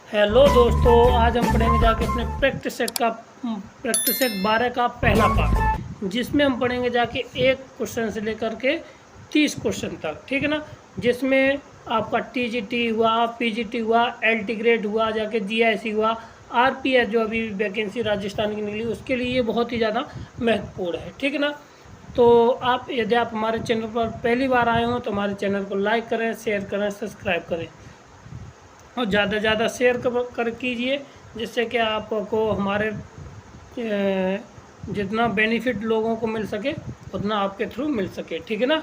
Hello दोस्तों, आज हम पढ़ेंगे जाके अपने प्रैक्टिस सेट 12 का पहला पार्ट, जिसमें हम पढ़ेंगे जाके एक क्वेश्चन से लेकर के 30 क्वेश्चन तक। ठीक है ना। जिसमें आपका टीजीटी हुआ, पीजीटी हुआ, एलटी ग्रेड हुआ, जाके जीआईसी हुआ, आरपीएस जो अभी वैकेंसी राजस्थान की निकली उसके लिए ये बहुत ही ज़्यादा महत्वपूर्ण है। ठीक है ना। तो आप यदि आप हमारे चैनल पर पहली बार आए हो तो हमारे चैनल को लाइक करें, शेयर करें, सब्सक्राइब करें और ज़्यादा से ज़्यादा शेयर कर कीजिए, जिससे कि आपको हमारे जितना बेनिफिट लोगों को मिल सके उतना आपके थ्रू मिल सके। ठीक है ना।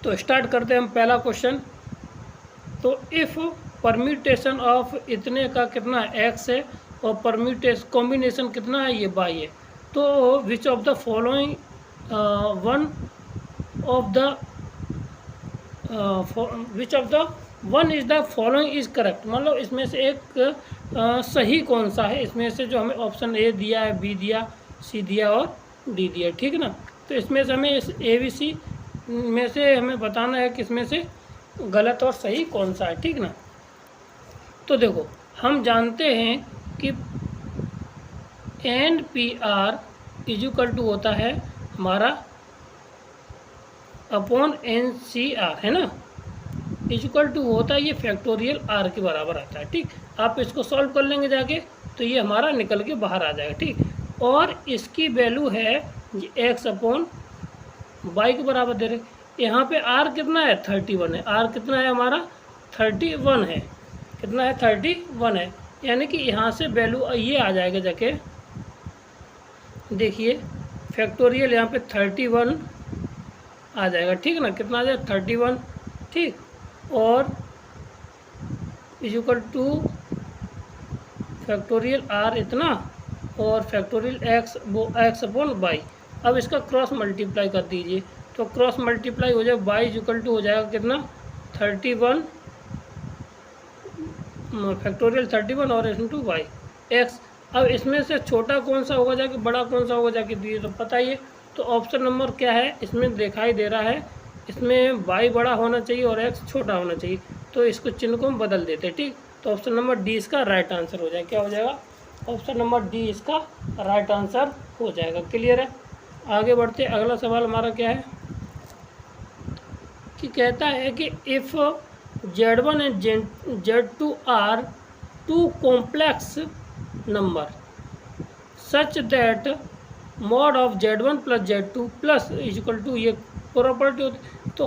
तो स्टार्ट करते हैं हम पहला क्वेश्चन। तो इफ़ परम्यूटेशन ऑफ इतने का कितना है एक्स है और परम्यूटेशन कॉम्बिनेशन कितना है ये बाई है, तो which of the following one of the which of the one is the following is correct. मतलब इसमें से एक सही कौन सा है, इसमें से जो हमें ऑप्शन ए दिया है, बी दिया, सी दिया और डी दिया। ठीक है ना। तो इसमें से हमें इस ए बी सी में से हमें बताना है कि इसमें से गलत और सही कौन सा है। ठीक ना। तो देखो, हम जानते हैं कि N P R equal to होता है हमारा अपॉन एन सी आर, है ना। इक्वल टू होता है ये फैक्टोरियल आर के बराबर आता है। ठीक, आप इसको सॉल्व कर लेंगे जाके तो ये हमारा निकल के बाहर आ जाएगा। ठीक, और इसकी वैल्यू है एक्स अपॉन वाई के बराबर दे रहे। यहाँ पे आर कितना है, 31 है। आर कितना है हमारा, 31 है। कितना है, 31 है। यानी कि यहाँ से वैल्यू ये आ जाएगा जाके, देखिए फैक्टोरियल यहाँ पे 31 आ जाएगा। ठीक ना, कितना आ जाएगा, 31। ठीक, और इक्वल टू फैक्टोरियल आर इतना और फैक्टोरियल एक्स वो एक्स अपॉन वाई। अब इसका क्रॉस मल्टीप्लाई कर दीजिए तो क्रॉस मल्टीप्लाई हो जाए, वाई इक्वल टू हो जाएगा कितना, 31 फैक्टोरियल 31 और इंटू वाई एक्स। अब इसमें से छोटा कौन सा होगा जाके, बड़ा कौन सा होगा जाके दिए तो पता ही है। तो ऑप्शन नंबर क्या है इसमें दिखाई दे रहा है, इसमें वाई बड़ा होना चाहिए और एक्स छोटा होना चाहिए। तो इसको चिन्ह को हम बदल देते हैं। ठीक, तो ऑप्शन नंबर डी इसका राइट आंसर हो जाएगा। क्या हो जाएगा, ऑप्शन नंबर डी इसका राइट आंसर हो जाएगा। क्लियर है। आगे बढ़ते, अगला सवाल हमारा क्या है कि कहता है कि if Z1 and Z2 are two complex number such that mod of Z1 plus Z2 plus equal to, ये प्रॉपर्टी होती। तो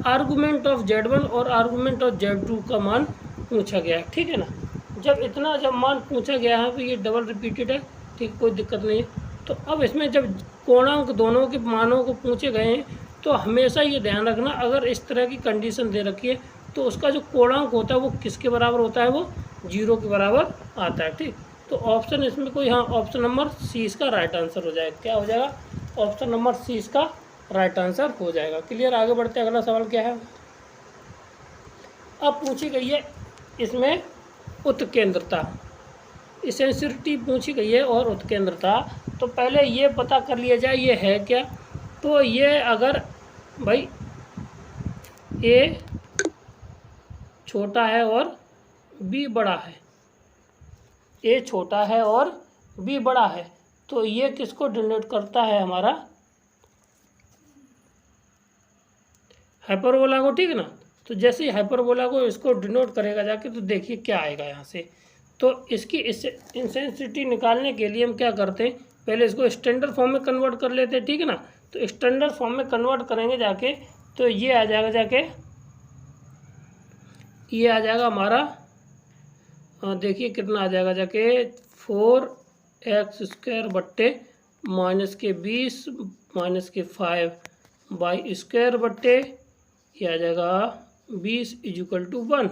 आर्गूमेंट ऑफ Z1 और आर्गूमेंट ऑफ Z2 का मान पूछा गया है। ठीक है ना। जब मान पूछा गया है तो ये डबल रिपीटेड है। ठीक, कोई दिक्कत नहीं है। तो अब इसमें जब पूर्णांक दोनों के मानों को पूछे गए हैं तो हमेशा ये ध्यान रखना, अगर इस तरह की कंडीशन दे रखी है तो उसका जो पूर्णांक होता है वो किसके बराबर होता है, वो 0 के बराबर आता है। ठीक, तो ऑप्शन इसमें कोई, हाँ, ऑप्शन नंबर सी इसका राइट आंसर हो जाएगा। क्या हो जाएगा, ऑप्शन नंबर सी इसका राइट आंसर हो जाएगा। क्लियर। आगे बढ़ते हैं, अगला सवाल क्या है। अब पूछी गई है इसमें उत्केंद्रता, इसेंसिटी पूछी गई है और उत्केंद्रता। तो पहले ये पता कर लिया जाए ये है क्या। तो ये अगर भाई ए छोटा है और बी बड़ा है, ए छोटा है और बी बड़ा है, तो ये किसको डिनोट करता है, हमारा हाइपरबोला को। ठीक है ना। तो जैसे ही हाइपरबोला को इसको डिनोट करेगा जाके तो देखिए क्या आएगा यहाँ से। तो इसकी इंटेंसिटी निकालने के लिए हम क्या करते हैं, पहले इसको स्टैंडर्ड फॉर्म में कन्वर्ट कर लेते हैं। ठीक है ना। तो स्टैंडर्ड फॉर्म में कन्वर्ट करेंगे जाके तो ये आ जाएगा जाके, ये आ जाएगा हमारा, देखिए कितना आ जाएगा जाके, 4x² बट्टे -20 -5 बाई स्क्वायर बट्टे, ये आ जाएगा 20 इक्वल टू 1।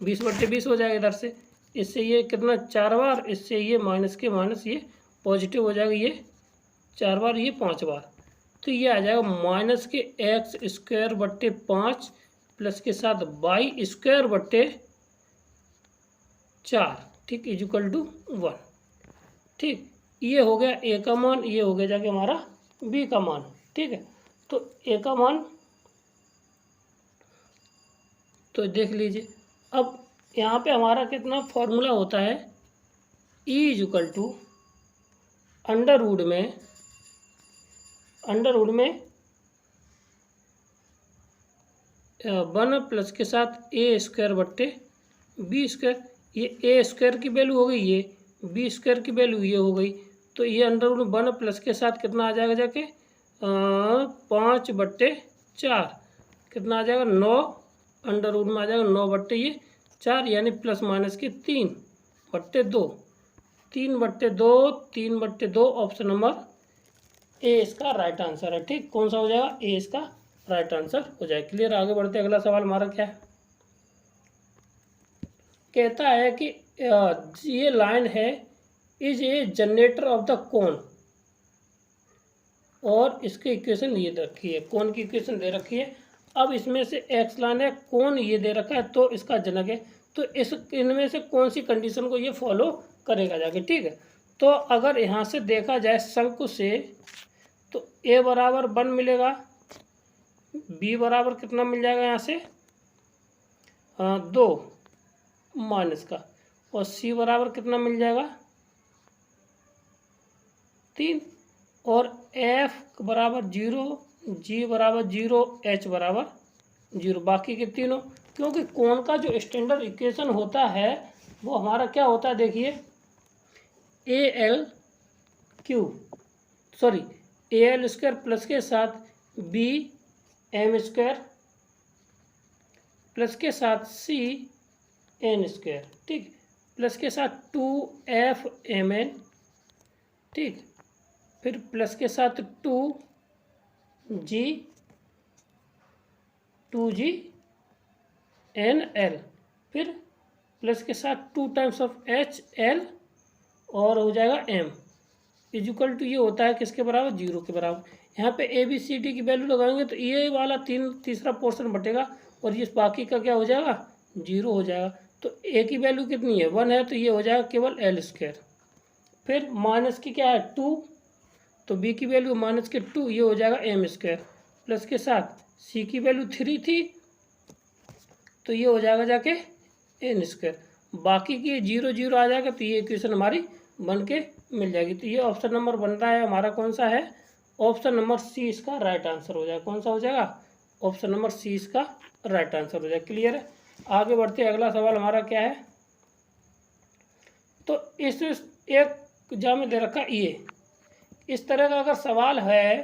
20/20 हो जाएगा इधर से। इससे ये कितना, 4 बार, इससे ये माइनस के माइनस ये पॉजिटिव हो जाएगा, ये 4 बार, ये 5 बार। तो ये आ जाएगा -x² बट्टे 5 प्लस के साथ y² बट्टे 4। ठीक, इक्वल टू 1। ठीक, ये हो गया ए का मान, ये हो गया जाके हमारा बी का मान। ठीक है। तो ए का मान तो देख लीजिए अब यहाँ पे हमारा कितना फॉर्मूला होता है, E is equal to under root में 1 प्लस के साथ ए स्क्वायर बट्टे बी स्क्वायर। ये ए स्क्वायर की वैल्यू हो गई, ये बी स्क्वायर की वैल्यू ये हो गई, तो ये अंडर रूट 1 प्लस के साथ कितना आ जाएगा जाके 5/4 कितना आ जाएगा 9, अंडर रूट में आ जाएगा 9/4 यानी प्लस माइनस के 3/2 3/2 ऑप्शन नंबर ए इसका राइट आंसर है। ठीक, कौन सा हो जाएगा, ए इसका राइट आंसर हो जाएगा। क्लियर, आगे बढ़ते अगला सवाल हमारा क्या है, कहता है कि ये लाइन है is a generator off the cone, और इसकी इक्वेशन ये दे रखी है, कोन की इक्वेशन दे रखी है। अब इसमें से एक्स लाइन है, कोन ये दे रखा है, तो इसका जनक है, तो इनमें से कौन सी कंडीशन को ये फॉलो करेगा जाके। ठीक है, तो अगर यहाँ से देखा जाए शंकु से, तो ए बराबर 1 मिलेगा, बी बराबर कितना मिल जाएगा यहाँ से 2 माइनस का, और सी बराबर कितना मिल जाएगा 3, और एफ बराबर 0, जी बराबर 0, एच बराबर 0, बाकी के तीनों। क्योंकि कोण का जो स्टैंडर्ड इक्वेशन होता है वो हमारा क्या होता है, देखिए ए एल स्क्वायर प्लस के साथ बी एम स्क्वायर प्लस के साथ सी एन स्क्वायर, ठीक, प्लस के साथ 2f mn, ठीक, फिर प्लस के साथ 2g nl, फिर प्लस के साथ 2 टाइम्स ऑफ h l, और हो जाएगा m इक्वल टू ये होता है किसके बराबर 0 के बराबर। यहाँ पे ए बी सी डी की वैल्यू लगाएंगे तो ये वाला तीसरा पोर्शन बटेगा, और ये बाकी का क्या हो जाएगा 0 हो जाएगा। तो ए की वैल्यू कितनी है 1 है, तो ये हो जाएगा केवल एल स्क्वायर। फिर माइनस की क्या है 2, तो बी की वैल्यू माइनस के 2, ये हो जाएगा एम स्क्वायर, प्लस के साथ सी की वैल्यू 3 थी, तो ये हो जाएगा जाके एन स्क्वायर, बाकी की 0 0 आ जाएगा, तो ये इक्वेशन हमारी बन के मिल जाएगी। तो ये ऑप्शन नंबर बन रहा है हमारा कौन सा है, ऑप्शन नंबर सी इसका राइट आंसर हो जाएगा। कौन सा हो जाएगा, ऑप्शन नंबर सी इसका राइट आंसर हो जाएगा। क्लियर है, आगे बढ़ते अगला सवाल हमारा क्या है, तो इस एक जा में दे रखा ये इस तरह का अगर सवाल है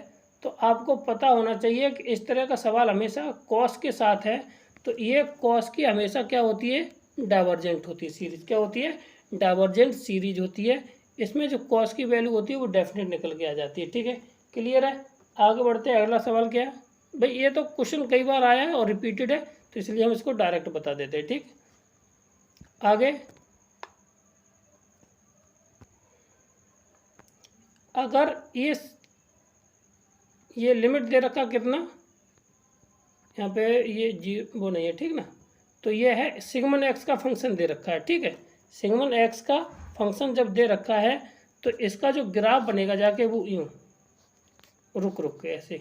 तो आपको पता होना चाहिए कि इस तरह का सवाल हमेशा कॉस के साथ है, तो ये कॉस की हमेशा क्या होती है डाइवर्जेंट होती है सीरीज, क्या होती है डाइवर्जेंट सीरीज होती है। इसमें जो कॉस की वैल्यू होती है वो डेफिनेट निकल के आ जाती है। ठीक है, क्लियर है, आगे बढ़ते हैं अगला सवाल क्या है भाई, ये तो क्वेश्चन कई बार आया है और रिपीटेड है, तो इसलिए हम इसको डायरेक्ट बता देते हैं। ठीक, आगे अगर ये लिमिट दे रखा कितना, यहाँ पे ये जी वो नहीं है, ठीक ना, तो ये है सिग्मन एक्स का फंक्शन दे रखा है। ठीक है, सिग्मन एक्स का फंक्शन जब दे रखा है तो इसका जो ग्राफ बनेगा जाके वो यूँ रुक के ऐसे,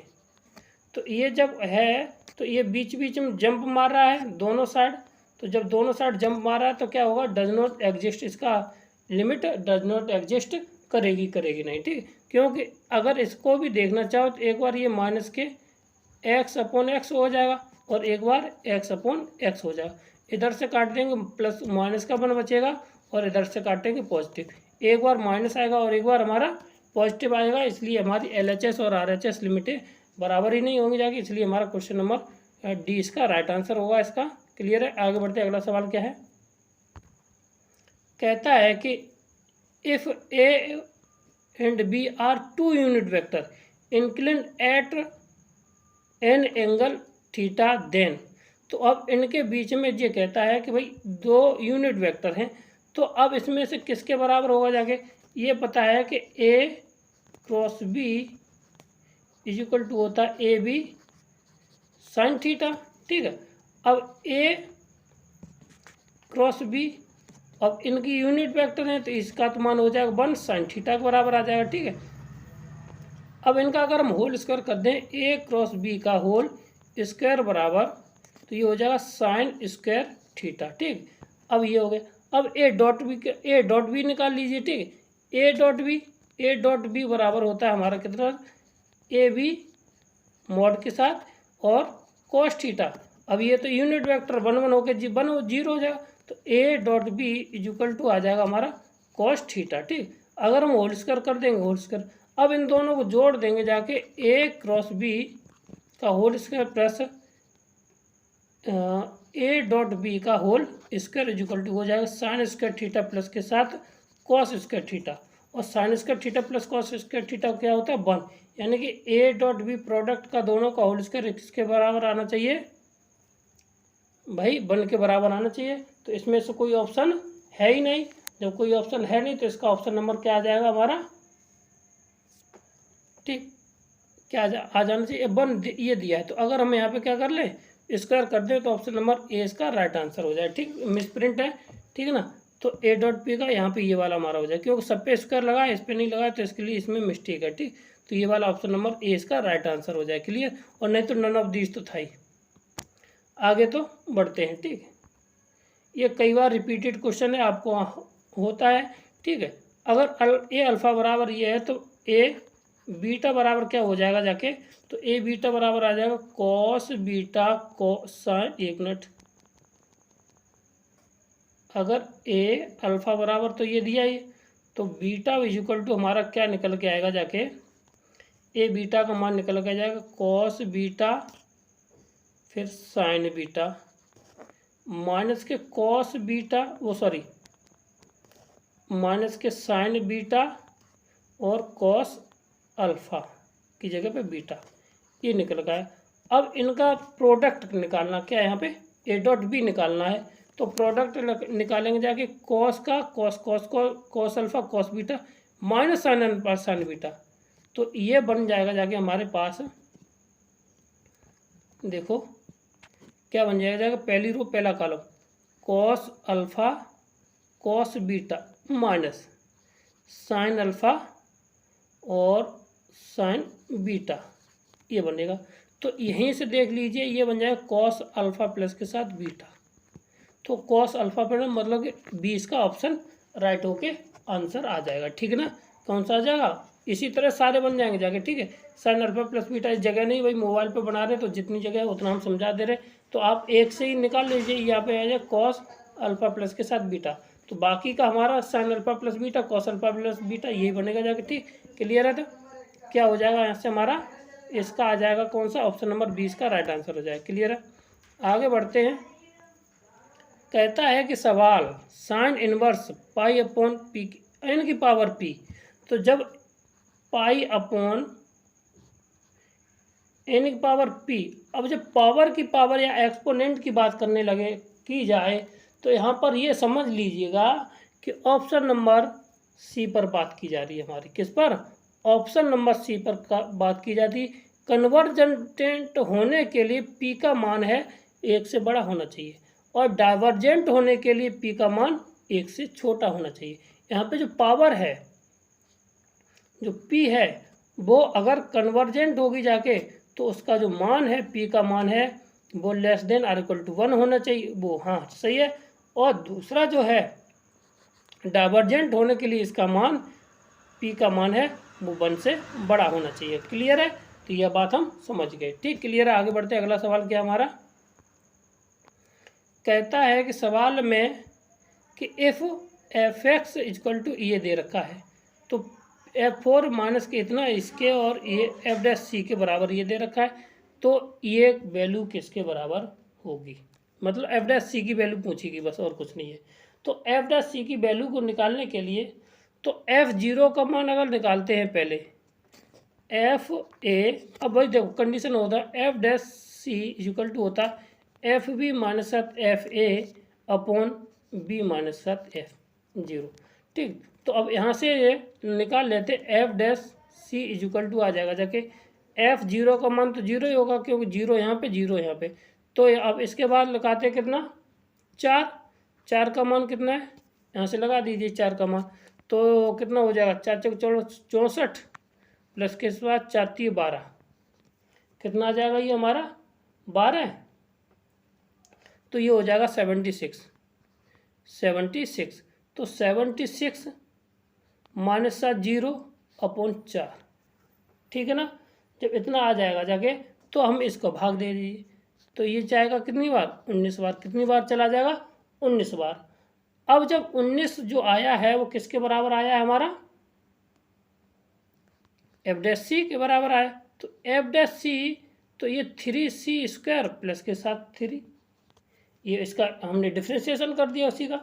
तो ये जब है तो ये बीच बीच में जंप मार रहा है दोनों साइड, तो जब दोनों साइड जंप मार रहा है तो क्या होगा डज नॉट एग्जिस्ट, इसका लिमिट डज नॉट एग्जिस्ट करेगी नहीं। ठीक, क्योंकि अगर इसको भी देखना चाहो तो एक बार ये माइनस के x/x हो जाएगा और एक बार x/x हो जाएगा, इधर से काट देंगे प्लस माइनस का 1 बचेगा और इधर से काटेंगे पॉजिटिव, एक बार माइनस आएगा और एक बार हमारा पॉजिटिव आएगा, इसलिए हमारी LHS और RHS लिमिटें बराबर ही नहीं होंगी जाके, इसलिए हमारा क्वेश्चन नंबर डी इसका राइट आंसर होगा इसका। क्लियर है, आगे बढ़ते अगला सवाल क्या है, कहता है कि if A and B are 2 unit vector incline at an angle theta then, तो अब इनके बीच में ये कहता है कि भाई 2 यूनिट वेक्टर हैं, तो अब इसमें से किसके बराबर होगा जाके, ये पता है कि A cross B is equal to होता है ए बी साइन थीटा। ठीक है, अब ए क्रॉस बी, अब इनकी यूनिट वेक्टर है तो इसका तो मान हो जाएगा 1 साइन थीटा के बराबर आ जाएगा। ठीक है, अब इनका अगर हम होल स्क्वायर कर दें ए क्रॉस बी का होल स्क्वायर बराबर, तो ये हो जाएगा साइन स्क्वायर थीटा। ठीक, अब ये हो गया। अब ए डॉट बी निकाल लीजिए। ठीक, ए डॉट बी बराबर होता है हमारा कितना, ए बी मॉड के साथ और कॉस थीटा। अब ये तो यूनिट वेक्टर 1 1 होकर 0 हो जाएगा, तो A dot B equal to आ जाएगा हमारा कॉस थीटा। ठीक, अगर हम होल स्क्वायर कर देंगे होल स्क्वायर, अब इन दोनों को जोड़ देंगे जाके, ए क्रॉस बी का whole square plus A dot B का होल स्क्वायर इक्वल टू हो जाएगा साइन स्क्वायर थीटा प्लस के साथ कॉस स्क्वायर थीटा। और sine square theta plus cos square theta क्या होता है 1, यानी कि ए डॉट बी प्रोडक्ट का दोनों का होल स्क्वायर किसके बराबर आना चाहिए भाई, 1 के बराबर आना चाहिए। तो इसमें से कोई ऑप्शन है ही नहीं, जब कोई ऑप्शन है नहीं तो इसका ऑप्शन नंबर क्या आ जाएगा हमारा, ठीक, क्या आ जाना चाहिए 1, ये दिया है। तो अगर हम यहाँ पे क्या कर लें, स्क्वायर कर दें तो ऑप्शन नंबर ए इसका राइट आंसर हो जाए। ठीक, मिसप्रिंट है, ठीक है ना। तो ए डॉट पी का यहाँ पे ये वाला हमारा हो जाए, क्योंकि सब पे स्क्वायर लगा है, इस पर नहीं लगा, तो इसके लिए इसमें मिस्टेक है। ठीक, तो ये वाला ऑप्शन नंबर ए इसका राइट आंसर हो जाए। क्लियर, और नहीं तो नन ऑफ दीज तो था ही। आगे तो बढ़ते हैं। ठीक, ये कई बार रिपीटेड क्वेश्चन है, आपको होता है। ठीक है, अगर ए अल्फ़ा बराबर ये है तो ए बीटा बराबर क्या हो जाएगा जाके, तो ए बीटा बराबर आ जाएगा कॉस बीटा कोसाइन, एक मिनट, अगर ए अल्फ़ा बराबर तो ये दिया ही, तो बीटा इक्वल टू हमारा क्या निकल के आएगा जाके, ए बीटा का मान निकल के जाएगा कॉस बीटा फिर साइन बीटा माइनस के कॉस बीटा, वो सॉरी माइनस के साइन बीटा और कॉस अल्फ़ा की जगह पे बीटा, ये निकल गया है। अब इनका प्रोडक्ट निकालना क्या है, यहाँ पे ए डॉट बी निकालना है। तो प्रोडक्ट निकालेंगे जाके कॉस का cos alpha cos beta minus sine alpha sine beta, तो ये बन जाएगा जाके हमारे पास, देखो क्या बन जाएगा, पहली रो पहला column cos alpha cos beta minus sine alpha और साइन बीटा, ये बनेगा। तो यहीं से देख लीजिए, ये बन जाएगा कॉस अल्फ़ा प्लस के साथ बीटा। तो कॉस अल्फ़ा प्लस मतलब कि 20 का ऑप्शन राइट होके आंसर आ जाएगा। ठीक है ना, कौन सा आ जाएगा, इसी तरह सारे बन जाएंगे जाके। ठीक है, साइन अल्फ़ा प्लस बीटा इस जगह नहीं, भाई मोबाइल पे बना रहे तो जितनी जगह है उतना हम समझा दे रहे, तो आप एक से ही निकाल लीजिए। यहाँ पे आ जाए कॉस अल्फ़ा प्लस के साथ बीटा, तो बाकी का हमारा sine alpha plus beta cos alpha plus beta यही बनेगा जाके। ठीक, क्लियर है। तो क्या हो जाएगा यहाँ से हमारा, इसका आ जाएगा कौन सा, ऑप्शन नंबर 20 का राइट आंसर हो जाएगा। क्लियर है, आगे बढ़ते हैं। कहता है कि सवाल sine inverse pi upon P N की पावर पी, तो जब पाई अपॉन एन की पावर पी, अब जब पावर की पावर या एक्सपोनेंट की बात करने लगे की जाए, तो यहाँ पर ये समझ लीजिएगा कि ऑप्शन नंबर सी पर बात की जा रही है हमारी, किस पर, ऑप्शन नंबर सी पर बात की जाती है। कन्वर्जेंट होने के लिए पी का मान है 1 से बड़ा होना चाहिए, और डाइवर्जेंट होने के लिए पी का मान 1 से छोटा होना चाहिए। यहाँ पे जो पावर है, जो पी है, वो अगर कन्वर्जेंट होगी जाके, तो उसका जो मान है, पी का मान है, वो less than or equal to 1 होना चाहिए, वो हाँ सही है। और दूसरा जो है डाइवर्जेंट होने के लिए इसका मान, पी का मान है, वो 1 से बड़ा होना चाहिए। क्लियर है, तो यह बात हम समझ गए। ठीक, क्लियर है, आगे बढ़ते हैं। अगला सवाल क्या हमारा, कहता है कि सवाल में कि if F X equal to ये दे रखा है, तो F4 माइनस के इतना इसके और ये एफ डैश सी के बराबर ये दे रखा है, तो ये वैल्यू किसके बराबर होगी, मतलब एफ डैश सी की वैल्यू पूछेगी बस, और कुछ नहीं है। तो एफ डैश सी की वैल्यू को निकालने के लिए, तो F0 का मान अगर निकालते हैं पहले, एफ ए, अब भाई देखो कंडीशन होता है F dash C equal to होता है F B minus F A upon B minus F 0। ठीक, तो अब यहाँ से ये निकाल लेते, F dash C equal to आ जाएगा जाके F0 का मान तो 0 ही होगा, क्योंकि 0 यहाँ पे 0 यहाँ पे। तो अब इसके बाद लगाते कितना, 4 का मान कितना है, यहाँ से लगा दीजिए 4 का मान, तो कितना हो जाएगा, 4 चलो 64 प्लस के बाद 4 3 12, कितना आ जाएगा ये हमारा 12। तो ये हो जाएगा 76। तो 76 माइनस 7 0/4, ठीक है ना। जब इतना आ जाएगा जाके तो हम इसको भाग दे दीजिए, तो ये जाएगा कितनी बार, 19 बार। कितनी बार चला जाएगा, 19 बार। अब जब 19 जो आया है वो किसके बराबर आया है, हमारा f' के बराबर आया। तो f', तो ये 3c² प्लस के साथ 3, ये इसका हमने डिफ्रेंशिएशन कर दिया उसी का,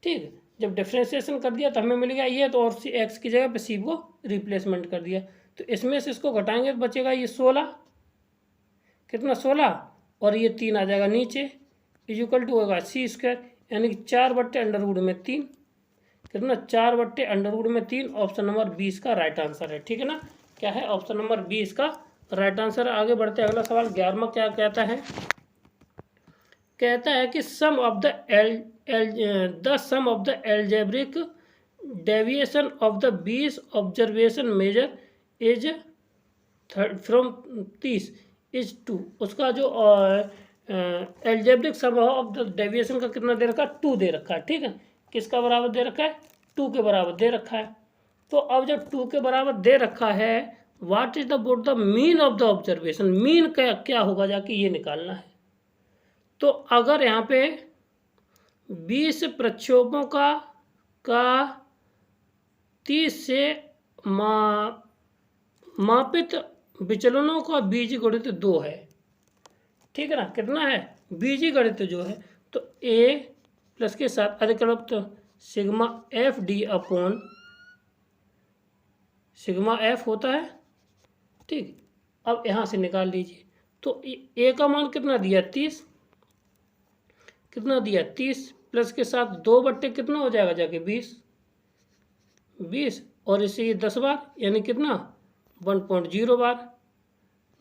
ठीक। जब डिफ्रेंशिएशन कर दिया तो हमें मिल गया ये, तो और सी एक्स की जगह पे सी को रिप्लेसमेंट कर दिया। तो इसमें से इसको घटाएंगे तो बचेगा ये 16, कितना 16, और ये 3 आ जाएगा नीचे, इक्वल टू होगा c², यानी कि 4/√3, कितना 4/√3। ऑप्शन नंबर 20 का राइट आंसर है, ठीक है ना। क्या है, ऑप्शन नंबर 20 का राइट आंसर है। आगे बढ़ते हैं, अगला सवाल 11वां क्या कहता है, कहता है कि sum of the algebraic deviation of the 20 observation measure is from 30 is 2। उसका जो algebraic sum of the deviation का कितना दे रखा है, 2 दे रखा है, ठीक है। किसका बराबर दे रखा है, 2 के बराबर दे रखा है। तो अब जब 2 के बराबर दे रखा है, what is the boat the mean of the observation, mean क्या होगा जाके ये निकालना है। तो अगर यहाँ पे 20 प्रक्षेपों का 30 से मापित विचलनों का बीजगणित 2 है, ठीक है ना। कितना है, बीजगणित जो है, तो a प्लस के साथ अधिकल्प सिग्मा f होता है, ठीक। अब यहाँ से निकाल लीजिए, तो a का मान कितना दिया, 30, कितना दिया 30, प्लस के साथ 2 कितना हो जाएगा जाके 20, और इसे ये 10 बार, यानी कितना 1.0 बार,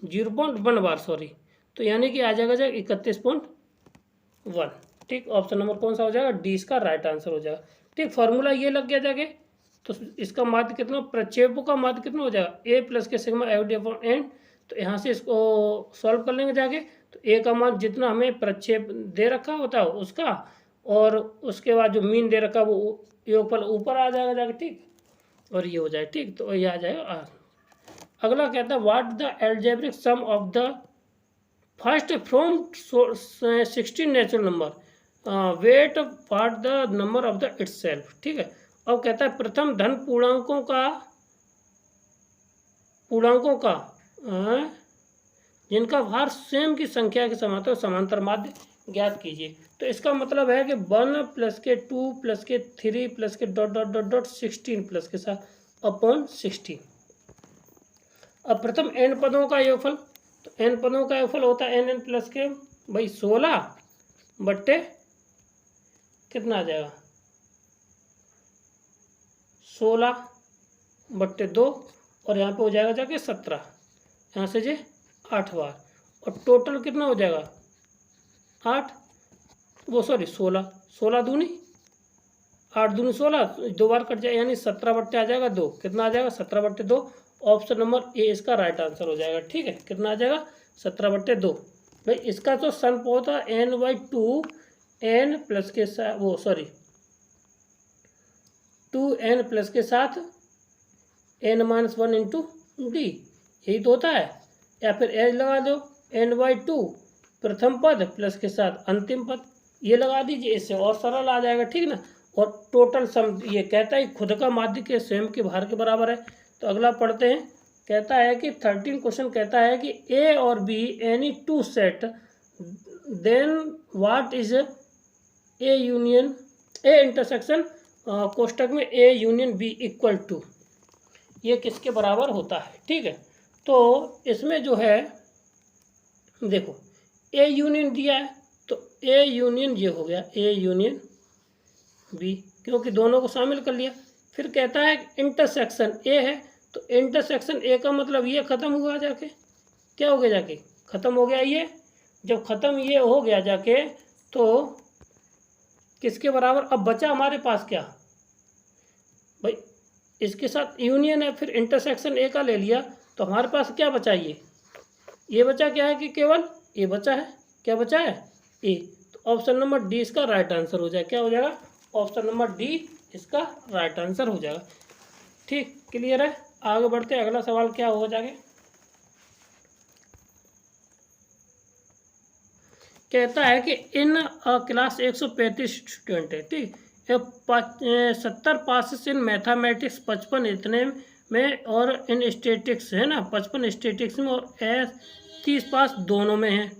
0.1 बार सॉरी, तो यानी कि आ जाएगा जाके 31.1, ठीक। ऑप्शन नंबर कौन सा हो जाएगा, डी इसका राइट आंसर हो जाएगा, ठीक। फॉर्मूला ये लग गया जाके, तो इसका माध्य कितना, प्रक्षेपों का माध्य कितना हो जाएगा, a प्लस के सिग्मा f/n। तो यहाँ से इसको सॉल्व कर लेंगे जाके, तो a का मान जितना हमें प्रक्षेप दे रखा होता है उसका, और उसके बाद जो मीन दे रखा वो योगफल ऊपर आ जाएगा जाके, ठीक, और ये हो जाए, ठीक। तो ये आ जाएगा। अगला कहता है what the algebraic sum of the first from 16 natural number weight for the number of the itself, ठीक है। अब कहता है प्रथम धन पूर्णांकों का जिनका भार स्वयं की संख्या के समांतर माध्य ज्ञात कीजिए। तो इसका मतलब है कि 1 प्लस के 2 प्लस के 3 प्लस के ... 16 प्लस के साथ अपॉन 16। अब प्रथम n पदों का योगफल, तो n पदों का योगफल होता है n प्लस के भाई 16 बट्टे कितना आ जाएगा 16/2, और यहाँ पे हो जाएगा जाके 17, यहाँ से जे 8 बार, और टोटल कितना हो जाएगा 8, वो सॉरी 16 दूनी 8 दूनी 16, 2 बार कट जाए, यानी 17 आ जाएगा 2, कितना आ जाएगा 17/2। ऑप्शन नंबर ए इसका राइट आंसर हो जाएगा, ठीक है। कितना आ जाएगा 17/2। भाई इसका तो सन होता है n/2 n प्लस के साथ वो सॉरी 2n प्लस के साथ n-1 इंटू डी, यही तो होता है। या फिर एज लगा दो n/2 प्रथम पद प्लस के साथ अंतिम पद, ये लगा दीजिए, इससे और सरल आ जाएगा, ठीक ना। और टोटल सम ये कहता है खुद का माध्य के स्वयं के भार के बराबर है। तो अगला पढ़ते हैं, कहता है कि 13 क्वेश्चन कहता है कि ए और B any two set then what is A union A intersection कोष्टक में A union B equal to, ये किसके बराबर होता है, ठीक है। तो इसमें जो है देखो ए यूनियन दिया है, तो ए यूनियन ये हो गया ए यूनियन बी, क्योंकि दोनों को शामिल कर लिया। फिर कहता है इंटरसेक्शन ए है, तो इंटरसेक्शन ए का मतलब ये ख़त्म हुआ जाके, क्या हो गया जाके ख़त्म हो गया ये। जब ख़त्म ये हो गया जाके तो किसके बराबर, अब बचा हमारे पास क्या भाई, इसके साथ यूनियन है, फिर इंटरसेक्शन ए का ले लिया, तो हमारे पास क्या बचा, ये बचा क्या है कि केवल ए बचा है, क्या बचा है ए। तो ऑप्शन नंबर डी इसका राइट आंसर हो जाएगा। क्या हो जाएगा? ऑप्शन नंबर डी इसका राइट आंसर हो जाएगा। ठीक, क्लियर है। आगे बढ़ते हैं, अगला सवाल क्या हो जाएगा। कहता है कि इन क्लास 135 स्टूडेंट है, ठीक, 70 पासिस इन मैथमेटिक्स, 55 इतने में, और इन स्टेटिक्स है ना, 55 स्टेटिक्स में, और 30 पास दोनों में है।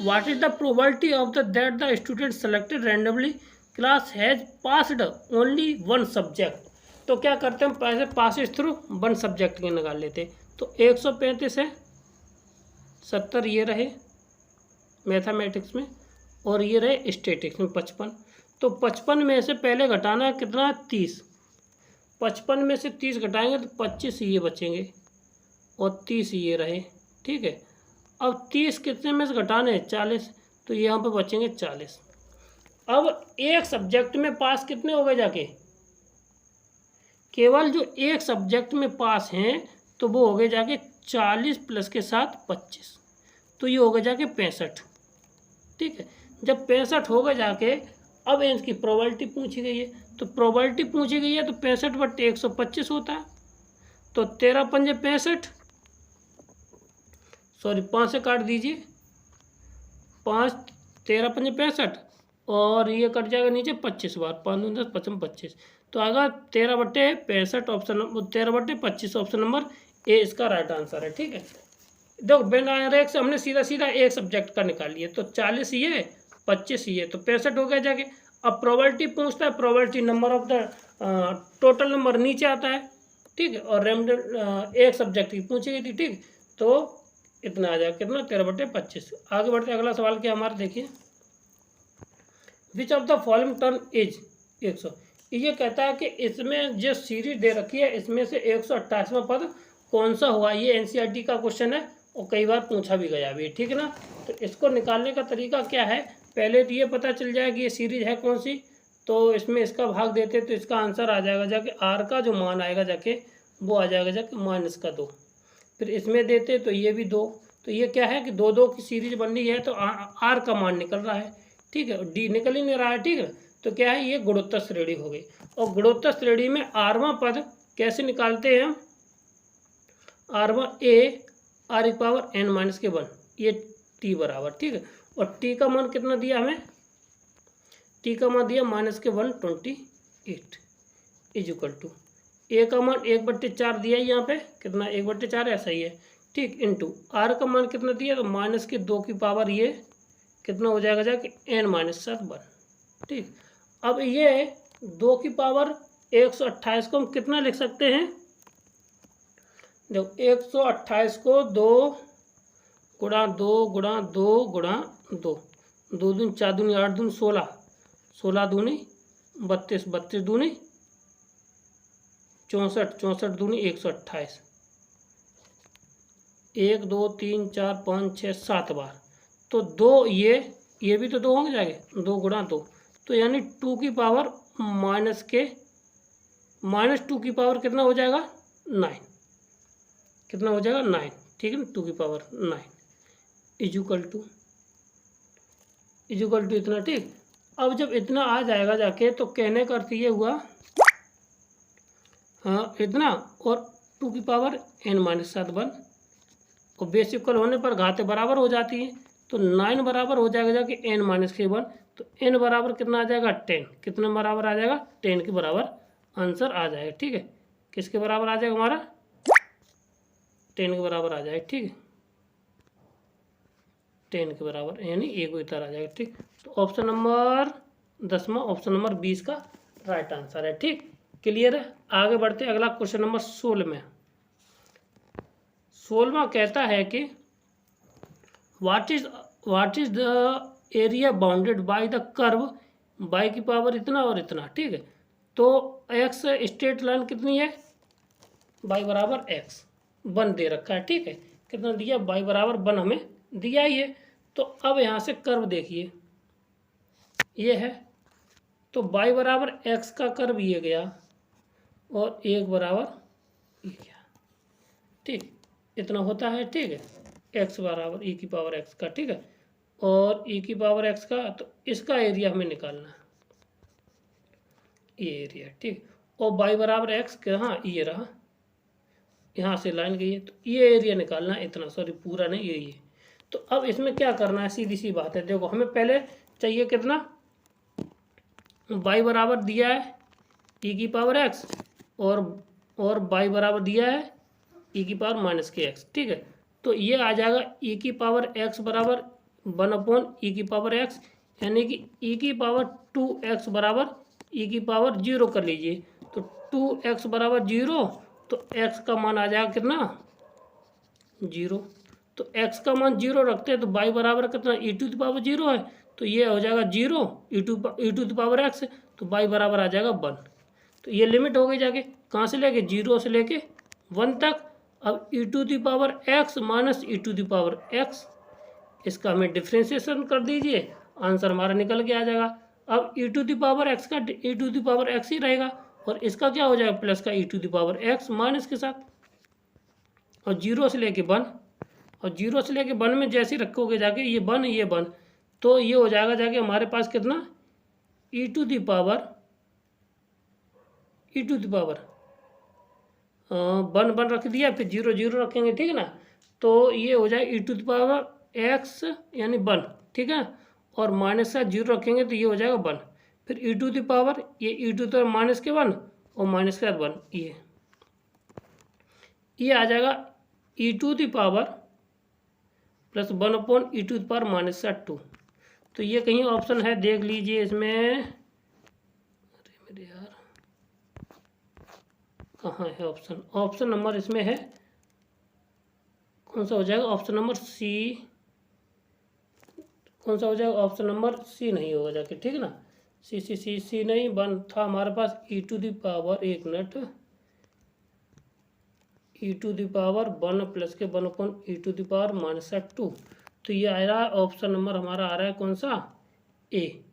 What is the probability of the that the student selected randomly class has passed only one subject. तो क्या करते हैं, पैसे पासिस थ्रू वन सब्जेक्ट के निकाल लेते। तो 135 है, 70 ये रहे मैथमेटिक्स में, और ये रहे स्टैटिक्स में 55। तो 55 में से पहले घटाना है कितना? 30। 55 में से 30 घटाएंगे तो 25 ये बचेंगे, और 30 ये रहे, ठीक है। अब 30 कितने में से घटाने हैं? 40, तो यहाँ पे बचेंगे 40। अब एक सब्जेक्ट में पास कितने हो गए जाके? केवल जो एक सब्जेक्ट में पास हैं तो वो हो गए जाके 40 प्लस के साथ 25, तो ये हो गए जाके 65, ठीक है। जब 65 हो गए जाके, अब इसकी प्रोबेबिलिटी पूछी गई है, तो प्रोबेबिलिटी पूछी गई है तो 65/125 होता है। तो 13 पंजे 65, सॉरी 5 से काट दीजिए, 5 13 पंजे 65, और ये कट जाएगा नीचे 25 बार, 5 दूनी 10, 55 25, तो आएगा 13/65 option number, 13/25 option number A इसका राइट आंसर है, ठीक है। देखो बेन आरेख से हमने सीधा सीधा एक सब्जेक्ट का निकाल लिया, तो 40 ये 25 ये, तो 65 हो गया जाके। अब प्रोबेबिलिटी पूछता है, probability number of the total number नीचे आता है, ठीक है, और रैंडम एक सब्जेक्ट की पूछी गई थी, ठीक। तो इतना आ जाएगा कितना? 13/25। आगे बढ़ते अगला सवाल क्या हमारा देखिए। Which of the following term is 100। ये कहता है कि इसमें जो सीरीज दे रखी है इसमें से 128वां पद कौन सा हुआ। ये एनसीईआरटी का क्वेश्चन है और कई बार पूछा भी गया भी, ठीक है ना। तो इसको निकालने का तरीका क्या है, पहले तो ये पता चल जाए कि ये सीरीज है कौन सी, तो इसमें इसका भाग देते तो इसका आंसर आ जाएगा जाके, आर का जो मान आएगा जाके वो आ जाएगा जाके -2। फिर इसमें देते तो ये भी 2, तो ये क्या है कि 2 की सीरीज बन रही है, तो आर का मान निकल रहा है, ठीक है, डी निकल ही नहीं रहा है, ठीक है। तो क्या है, ये गुणोत्तर श्रेणी हो गई। और गुणोत्तर श्रेणी में आरवां पद कैसे निकालते हैं हम? आरवां ए r⁻n-1, ये टी बराबर, ठीक है। और टी का मान कितना दिया हमें? टी का मान दिया -128 इजुकल टू ए का मान 1/4 दिया है यहाँ पे, कितना 1/4 ऐसा ही है, ठीक, इंटू आर का मान कितना दिया, तो -2 की पावर ये कितना हो जाएगा जाके n-7, ठीक। अब ये 2 की पावर 128 को हम कितना लिख सकते हैं? देखो 128 को 2 गुणा 2 गुणा 2 गुणा 2, 2 दूनी 4 दूनी 8 दूनी 16, 16 दूनी 32, 32 दूनी 64, 64 दूनी 128, 1 2 3 4 5 6 7 बार, तो 2 ये भी तो 2 होंगे जाके, 2 गुणा 2, तो यानी 2 की पावर -2 की पावर कितना हो जाएगा? 9, कितना हो जाएगा? 9, ठीक है ना, 2 की पावर 9 इजुकल टू इतना, ठीक। अब जब इतना आ जाएगा जाके तो कहने का अर्थ ये हुआ, हाँ इतना, और 2 की पावर n-7, और बेस इक्वल होने पर घातें बराबर हो जाती हैं, तो 9 बराबर हो जाएगा जाके n-1, तो n बराबर कितना आ जाएगा? 10, कितने बराबर आ जाएगा? 10 के बराबर आंसर आ जाएगा, ठीक है। किसके बराबर आ जाएगा हमारा? 10 के बराबर आ जाएगा, ठीक है, 10 के बराबर, यानी एक इधर आ जाएगा, ठीक। तो ऑप्शन नंबर 10वां ऑप्शन नंबर 20 का राइट आंसर है, ठीक, क्लियर है। आगे बढ़ते अगला क्वेश्चन नंबर 16 में। 16वां कहता है कि what is the area bounded by the curve by की पावर इतना और इतना, ठीक है। तो एक्स स्ट्रेट लाइन कितनी है? बाई बराबर एक्स, 1 दे रखा है, ठीक है। कितना दिया? बाई बराबर 1 हमें दिया ही है। तो अब यहाँ से कर्व देखिए, ये है, तो बाई बराबर एक्स का कर्व ये गया, और 1 बराबर ये गया, ठीक, इतना होता है, ठीक है, एक्स बराबर e की पावर एक्स का, ठीक है। और e की पावर x का, तो इसका एरिया हमें निकालना है, ये एरिया, ठीक। और y बराबर x कहाँ, ये रहा, यहाँ से लाइन गई है, तो ये एरिया निकालना है इतना, सॉरी पूरा नहीं, ये। तो अब इसमें क्या करना है, सीधी सी बात है, देखो हमें पहले चाहिए कितना, y बराबर दिया है e की पावर x, और y बराबर दिया है e की पावर माइनस के x, ठीक है। तो ये आ जाएगा e की पावर x बराबर 1/e की पावर x, यानी कि e की पावर 2x बराबर e की पावर 0 कर लीजिए। तो 2x बराबर 0, तो x का मान आ जाएगा कितना, 0। तो x का मान 0 रखते हैं, तो y बराबर कितना, e टू द पावर 0 है, तो ये हो जाएगा 0 ई टू द पावर x, तो y बराबर आ जाएगा 1। तो ये लिमिट हो गई जाके कहाँ से लेके, 0 से लेके 1 तक। अब e to the power x minus E to the power x, इसका हमें डिफ्रेंशिएशन कर दीजिए, आंसर हमारा निकल के आ जाएगा। अब e to the power x का e to the power x ही रहेगा, और इसका क्या हो जाएगा, प्लस का e to the power x minus के साथ, और 0 से लेके 1, और 0 से लेके 1 में जैसे ही रखोगे जाके ये 1 ये 1, तो ये हो जाएगा जाके हमारे पास कितना, e टू द पावर 1 रख दिया, फिर 0 0 रखेंगे, ठीक है ना। तो ये हो जाए e to the power x यानी 1, ठीक है, और माइनस का 0 रखेंगे तो ये हो जाएगा 1, फिर e टू द पावर, ये e to the power minus के 1 और माइनस का 1, ये आ जाएगा e to the power plus 1/e to the power minus का 2। तो ये कहीं ऑप्शन है, देख लीजिए इसमें, अरे मेरे यार कहाँ है ऑप्शन, ऑप्शन नंबर इसमें है, कौन सा हो जाएगा, ऑप्शन नंबर सी, कौन सा हो जाएगा, ऑप्शन नंबर सी नहीं होगा जाके, ठीक है ना, सी नहीं, 1 था हमारे पास e टू द पावर, एक minute, e to the power 1 plus के 1/e to the power minus का 2। तो ये आ रहा है ऑप्शन नंबर हमारा आ रहा है कौन सा, ए,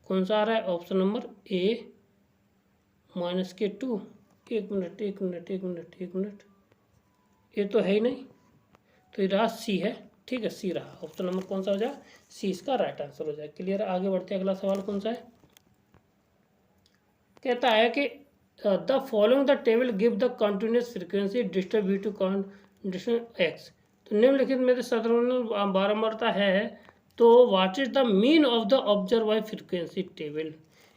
कौन सा आ रहा है, ऑप्शन नंबर ए माइनस के 2। एक मिनट, ये तो है ही नहीं, तो ये रहा सी है, ठीक है, सी रहा, ऑप्शन नंबर कौन सा हो जाए, सी इसका राइट आंसर हो जाए। क्लियर है, आगे बढ़ते हैं, अगला सवाल कौन सा है, कहता है कि the following the table give the continuous frequency distributive condition x. तो निम्नलिखित में से सत्रह बारंबारता है, तो what is the mean of the observe by frequency table.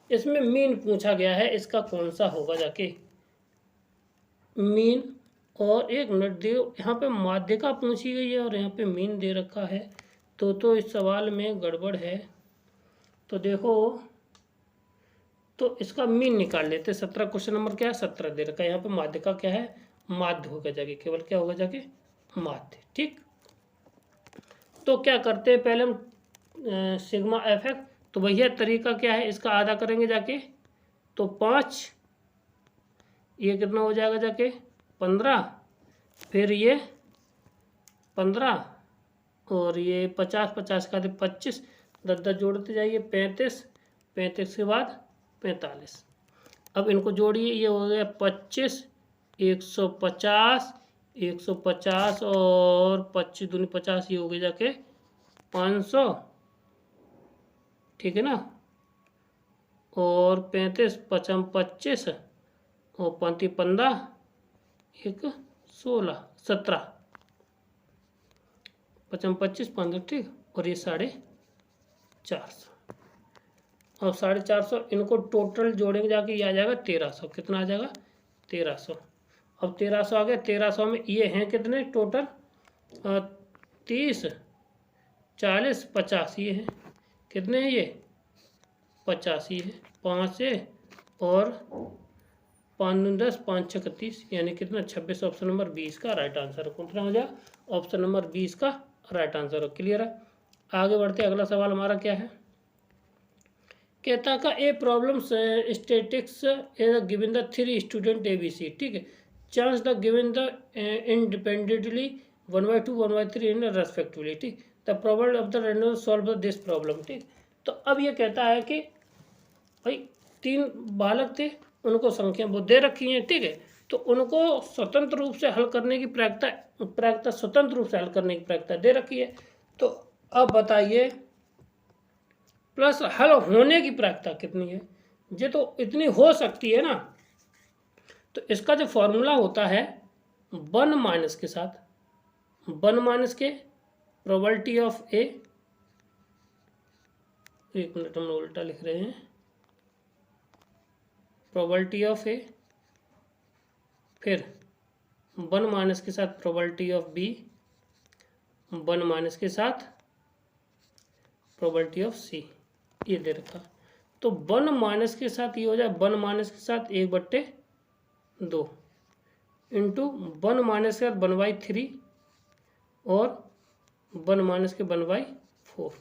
इसमें मीन पूछा गया है, इसका कौन सा होगा जाके मीन, और एक मिनट दे, यहाँ पे माध्यिका पूछी गई है और यहाँ पे मीन दे रखा है, तो इस सवाल में गड़बड़ है। तो देखो, तो इसका मीन निकाल लेते, 17 क्वेश्चन नंबर क्या है, 17 दे रखा है, यहाँ पे माध्यिका क्या है, माध्य होगा जाके, केवल क्या होगा जाके माध्य, ठीक। तो क्या करते हैं, पहले हम सिग्मा एफ एक्स, तो भैया तरीका क्या है, इसका आधा करेंगे जाके, तो 5, ये कितना हो जाएगा जाके 15, फिर ये 15, और ये 50 का 25, 10 जोड़ते जाइए, 35 के बाद 45। अब इनको जोड़िए, ये हो गया 25, 150 और 25 दूनी 50, ये हो गया जाके 500, ठीक है ना, और 35 55 25 और 35 15 1 16 17 55 25 15, ठीक, और ये 450, और 450 इनको टोटल जोड़ेंगे जाके, ये आ जाएगा 1300, कितना आ जाएगा 1300। अब 1300 आ गया, 1300 में ये हैं कितने टोटल, 30 40 50, ये हैं कितने हैं, ये 50, ये है 5 से, और 5 10 5 6 31, यानी कितना 26, ऑप्शन नंबर 20 का राइट आंसर है। कितना हो जाए, ऑप्शन नंबर 20 का राइट आंसर है। क्लियर है, आगे बढ़ते, अगला सवाल हमारा क्या है, कहता का a problem statistics given the 3 student ABC, ठीक है, chance the given the independently 1/2 1/3 in respectively, ठीक, the probability of the random solve this problem, ठीक। तो अब ये कहता है कि भाई 3 बालक थे, उनको संख्या वो दे रखी है, ठीक है, तो उनको स्वतंत्र रूप से हल करने की प्रायिकता स्वतंत्र रूप से हल करने की प्रायिकता दे रखी है। तो अब बताइए प्लस हल होने की प्रायिकता कितनी है। ये तो इतनी हो सकती है ना, तो इसका जो फॉर्मूला होता है 1 माइनस के साथ 1 माइनस के प्रोबेबिलिटी ऑफ ए, एक मिनट हम उल्टा लिख रहे हैं, प्रोबेबिलिटी ऑफ ए, फिर 1 माइनस के साथ प्रोबेबिलिटी ऑफ बी, 1 माइनस के साथ प्रोबेबिलिटी ऑफ सी, ये दे रखा। तो 1 माइनस के साथ ये हो जाए 1 माइनस के साथ 1/2 इंटू 1 माइनस के साथ 1/3 और 1 माइनस के 1/4,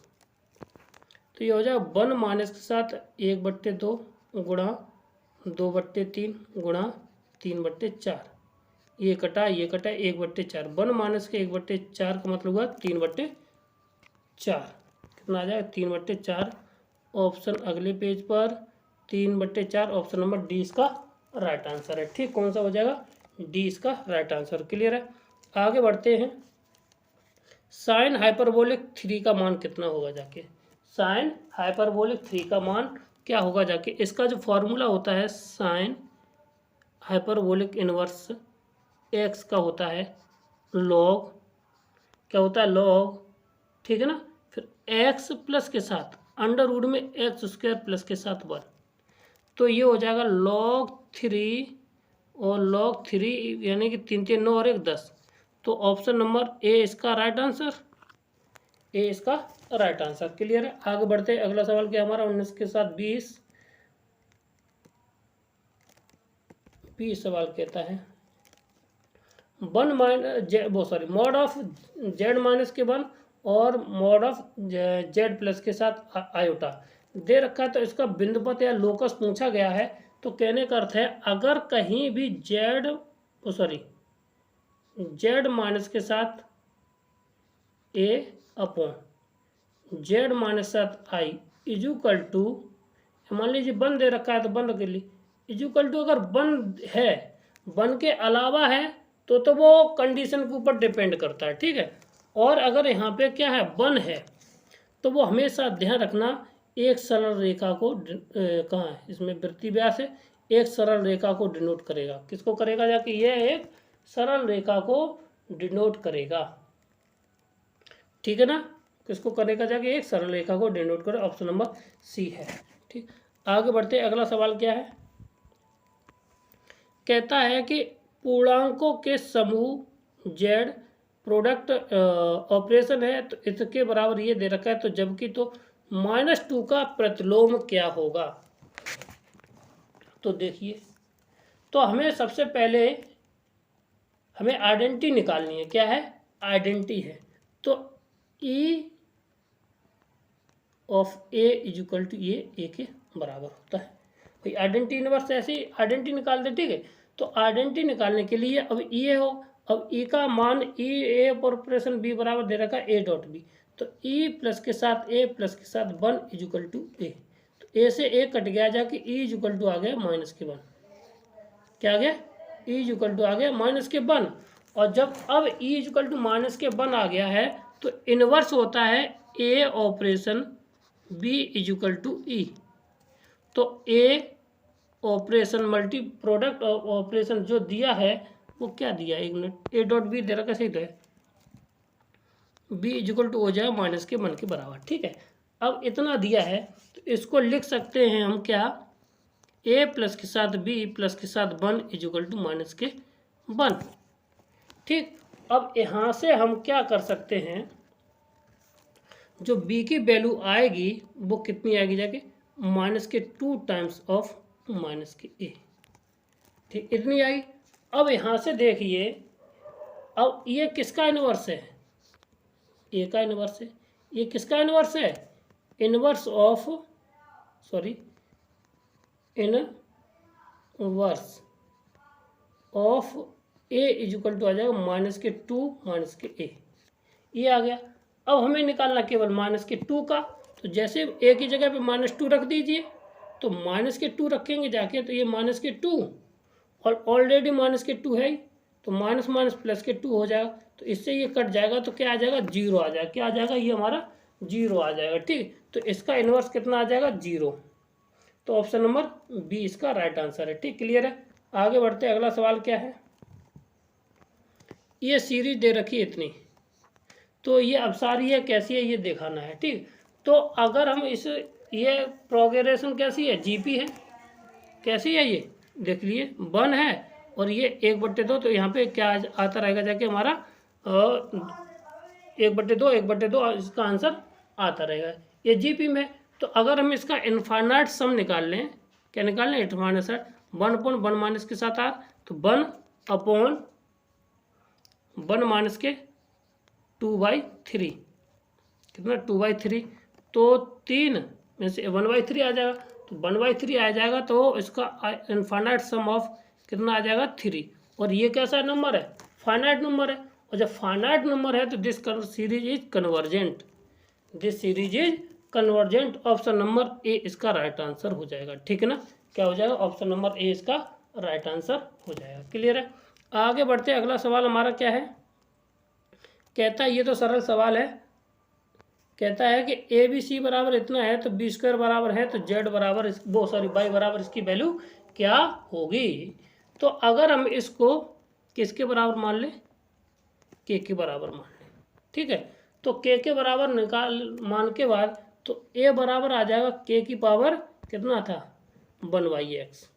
तो ये हो जाए 1 माइनस के साथ 1/2 गुणा 2/3 गुणा 3/4, ये कटा 1/4, 1 माइनस के 1/4 का मतलब हुआ 3/4, कितना आ जाएगा 3/4। ऑप्शन अगले पेज पर 3/4, ऑप्शन नंबर डी इसका राइट आंसर है। ठीक, कौन सा हो जाएगा, डी इसका राइट आंसर। क्लियर है, आगे बढ़ते हैं। साइन हाइपरबोलिक 3 का मान कितना होगा जाके, साइन हाइपरबोलिक 3 का मान क्या होगा जाके, इसका जो फॉर्मूला होता है साइन हाइपरबोलिक इनवर्स एक्स का होता है लॉग, क्या होता है लॉग, ठीक है ना, फिर एक्स प्लस के साथ अंडर रूट में एक्स स्क्वायर प्लस के साथ 1, तो ये हो जाएगा log 3 और log 3 यानी कि 3 3 9 और 1 10, तो ऑप्शन नंबर ए इसका राइट आंसर, ए इसका राइट आंसर। क्लियर है, आगे बढ़ते हैं। अगला सवाल क्या हमारा 19 के साथ 20 सवाल कहता है 1 मॉड ऑफ जेड माइनस के 1 और मॉड ऑफ जेड प्लस के साथ आयोटा दे रखा है, तो इसका बिंदुपथ या लोकस पूछा गया है। तो कहने का अर्थ है अगर कहीं भी जेड माइनस के साथ ए अपॉन जेड माइनस के साथ आई इजुकल टू, मान लीजिए 1 दे रखा है तो 1 के लिए इजुकल टू, अगर 1 है 1 के अलावा है तो वो कंडीशन के ऊपर डिपेंड करता है, ठीक है। और अगर यहाँ पे क्या है 1 है तो वो हमेशा ध्यान रखना एक सरल रेखा को कहाँ है इसमें वृत्तीय व्यास है, एक सरल रेखा को डिनोट करेगा, किसको करेगा जाके, ये एक सरल रेखा को डिनोट करेगा, ठीक है ना, किसको करेगा जाके, एक सरल रेखा को डिनोट करे, ऑप्शन नंबर सी है। ठीक, आगे बढ़ते अगला सवाल क्या है, कहता है कि पूर्णांकों के समूह जेड प्रोडक्ट ऑपरेशन है, तो इसके बराबर ये दे रखा है, तो जबकि तो -2 का प्रतिलोम क्या होगा। तो देखिए, तो हमें सबसे पहले हमें आइडेंटिटी निकालनी है, क्या है आइडेंटिटी है, तो E of A equal to ये ए के बराबर होता है। भाई आइडेंटिटी इनवर्स ऐसे ही आइडेंटिटी निकाल दे, ठीक है। तो आइडेंटिटी निकालने के लिए अब ई हो, अब ई का मान ई ए ऑपरेशन बी बराबर दे रखा है ए डॉट बी, तो ई प्लस के साथ ए प्लस के साथ 1 इजुकल टू ए, तो ए से ए कट गया जाके ई इजुकल टू आ गया -1, क्या आ गया ई इजुकल टू आ गया -1, और जब अब ई इजुकल टू -1 आ गया है तो इनवर्स होता है ए ऑपरेशन बी इजुकल टू ई, तो ए ऑपरेशन मल्टी प्रोडक्ट ऑपरेशन जो दिया है वो क्या दिया, एक मिनट, ए डॉट बी दे रहा कैसे है, बी इजुकल टू हो जाए -1 के बराबर, ठीक है। अब इतना दिया है तो इसको लिख सकते हैं हम क्या, ए प्लस के साथ बी प्लस के साथ 1 इजुकल टू -1, ठीक। अब यहाँ से हम क्या कर सकते हैं, जो बी की वैल्यू आएगी वो कितनी आएगी जाके -2 टाइम्स ऑफ -a, ठीक, इतनी आई। अब यहाँ से देखिए, अब ये किसका इनवर्स है, ए का इनवर्स है, ये किसका इनवर्स है, inverse of A equal to आ जाएगा -2 -a, ये आ गया। अब हमें निकालना केवल -2 का, तो जैसे ए की जगह पे -2 रख दीजिए, तो -2 रखेंगे जाके तो ये -2 और ऑलरेडी -2 है ही, तो माइनस +2 हो जाएगा, तो इससे ये कट जाएगा, तो क्या आ जाएगा 0 आ जाएगा, क्या आ जाएगा, ये हमारा जीरो आ जाएगा। ठीक, तो इसका इन्वर्स कितना आ जाएगा? जीरो। तो ऑप्शन नंबर बी इसका राइट आंसर है। ठीक, क्लियर है। आगे बढ़ते हैं, अगला सवाल क्या है। ये सीरीज दे रखी है इतनी, तो ये अपसारी है कैसी है ये दिखाना है। ठीक, तो अगर हम इस ये प्रोग्रेशन कैसी है? जीपी है। कैसी है ये? देख लिए, 1 है और ये 1/2, तो यहाँ पे क्या आता रहेगा जाके हमारा 1/2 1/2 इसका आंसर आता रहेगा ये जीपी में। तो अगर हम इसका इनफाइनाइट सम निकाल लें, क्या निकाल लें? इनफाइनाइट सम 1/1 माइनस के साथ आर, तो 1/1 माइनस के 2/3, कितना? 2/3, तो 3 में से 1/3 आ जाएगा, तो 1/3 आ जाएगा, तो इसका इनफाइनाइट सम ऑफ कितना आ जाएगा? 3। और ये कैसा नंबर है? फाइनाइट नंबर है, और जब फाइनाइट नंबर है तो this series is convergent, this series is convergent. Option number A इसका राइट आंसर हो जाएगा। ठीक है ना, क्या हो जाएगा? ऑप्शन नंबर ए इसका राइट आंसर हो जाएगा। क्लियर है। आगे बढ़ते हैं, अगला सवाल हमारा क्या है। कहता है, ये तो सरल सवाल है, कहता है कि ए बी सी बराबर इतना है, तो बी स्क्वायर बराबर है, तो जेड बराबर बाई बराबर इसकी वैल्यू क्या होगी? तो अगर हम इसको किसके बराबर मान लें? के बराबर मान लें। ठीक है, तो के बराबर मान के बाद तो ए बराबर आ जाएगा के की पावर कितना था? 1/x,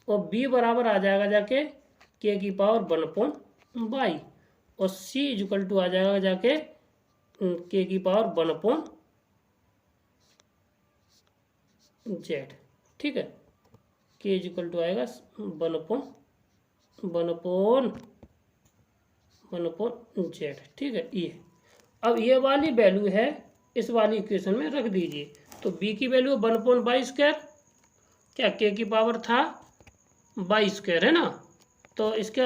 और बी बराबर आ जाएगा जाके के की पावर 1/y, और सी इक्वल टू आ जाएगा जाके के की पावर 1/z। ठीक है, के इक्वल टू आएगा 1/z। ठीक है, ये अब ये वाली वैल्यू है, इस वाली इक्वेशन में रख दीजिए। तो b की वैल्यू 1/2, क्या के की पावर था y² है ना, तो इसके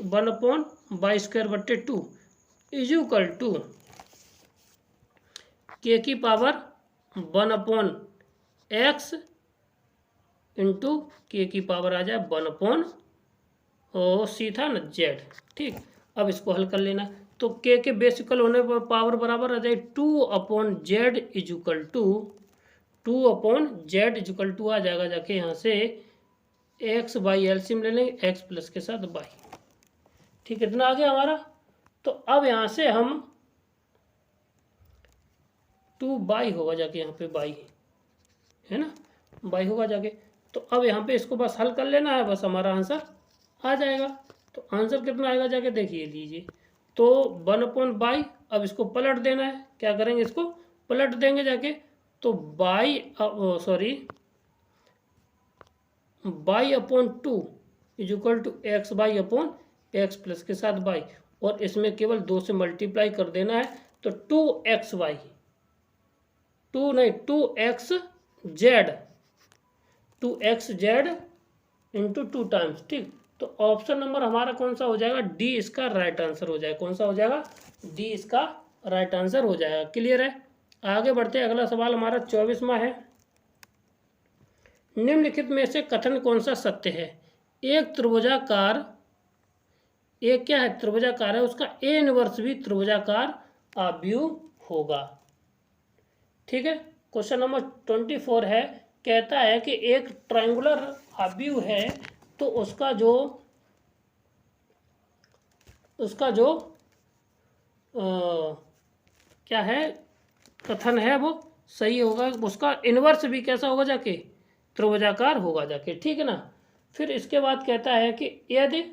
1/2/2 इज इक्वल टू के की पावर 1/x इंटू के की पावर आ जाए 1 और सी था ना z। ठीक, अब इसको हल कर लेना, तो के बेसिकल होने पर पावर बराबर आ जाए 2/z equal to 2/z equal to आ जाएगा जाके यहाँ से x बाई एलसीएम ले लेंगे, x प्लस के साथ y। ठीक, इतना आ गया हमारा। तो अब यहाँ से हम 2/y होगा जाके, यहाँ पे y है ना, y होगा जाके, तो अब यहाँ पे इसको बस हल कर लेना है, बस हमारा आंसर आ जाएगा। तो आंसर कितना आएगा जाके देखिए लीजिए, तो 1/y, अब इसको पलट देना है। क्या करेंगे? इसको पलट देंगे जाके, तो y/2 is equal to x/x plus के साथ y, और इसमें केवल 2 से मल्टीप्लाई कर देना है, तो 2xz 2xz इंटू 2 टाइम्स। ठीक, तो ऑप्शन नंबर हमारा कौन सा हो जाएगा? डी इसका राइट आंसर हो जाएगा। कौन सा हो जाएगा? डी इसका राइट आंसर हो जाएगा। क्लियर है। आगे बढ़ते हैं, अगला सवाल हमारा 24वां है। निम्नलिखित में से कथन कौन सा सत्य है? एक त्रिभुजाकार, एक क्या है? त्रिभुजाकार है, उसका ए इनवर्स भी त्रिभुजाकार आव्यूह होगा। ठीक है, क्वेश्चन नंबर 24 है, कहता है कि एक ट्रायंगुलर आव्यूह है, तो उसका जो क्या है कथन है वो सही होगा, उसका इन्वर्स भी कैसा होगा जाके? त्रिभुजाकार होगा जाके। ठीक है ना। फिर इसके बाद कहता है कि यदि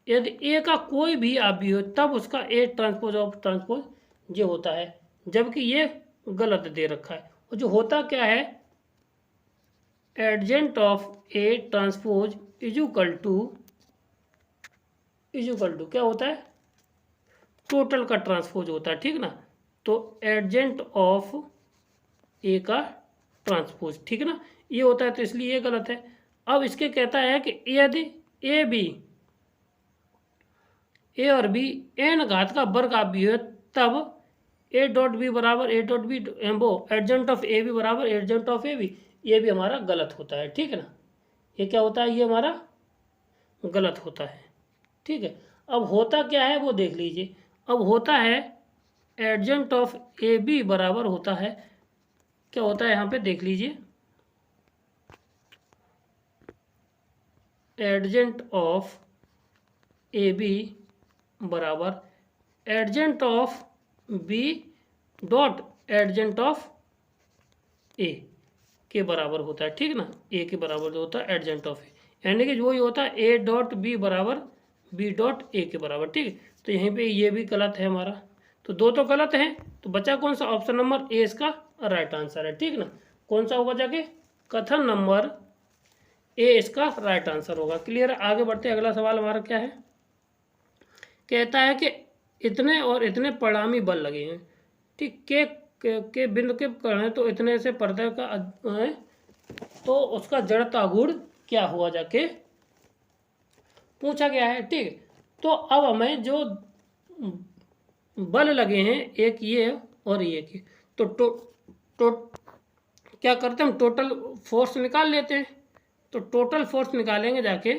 ए का कोई भी आव्यूह हो तब उसका ए ट्रांसपोज ऑफ ट्रांसपोज ये होता है, जबकि ये गलत दे रखा है। और जो होता क्या है? Adjoint of A transpose is equal to क्या होता है? टोटल का ट्रांसपोज होता है। ठीक ना, तो एडजेंट ऑफ ए का ट्रांसपोज, ठीक है ना, ये होता है, तो इसलिए ये गलत है। अब इसके कहता है कि यदि ए और बी एन घात का वर्ग आव्यूह है, तब ए डॉट बी बराबर ए डॉट बी वो एडजेंट ऑफ ए बी बराबर एडजेंट ऑफ ए बी, ये भी हमारा गलत होता है। ठीक है ना, ये क्या होता है? ये हमारा गलत होता है। ठीक है। अब होता क्या है वो देख लीजिए। अब होता है एडजेंट ऑफ ए बी बराबर होता है, क्या होता है यहाँ पे देख लीजिए, एडजेंट ऑफ ए बी बराबर adjoint of B dot adjoint of A के बराबर होता है, ठीक ना। ए के बराबर जो होता है एडजेंट ऑफ ए, यानी कि वही होता है ए डॉट बी बराबर बी डॉट ए के बराबर, ठीक है। तो यहीं पे ये भी गलत है हमारा, तो दो तो गलत है, तो बचा कौन सा, ऑप्शन नंबर ए इसका राइट आंसर है, ठीक ना। कौन सा होगा जाके, कथन नंबर ए इसका राइट आंसर होगा। क्लियर है। आगे बढ़ते हैं, अगला सवाल हमारा क्या है, कहता है कि इतने और इतने परिणामी बल लगे हैं, ठीक, के बिंदु के कण तो इतने से पर्दे का है, तो उसका जड़ता गुण क्या हुआ जाके पूछा गया है, ठीक। तो अब हमें जो बल लगे हैं, एक ये और ये के, तो क्या करते हैं हम, टोटल फोर्स निकाल लेते हैं। तो टोटल फोर्स निकालेंगे जाके,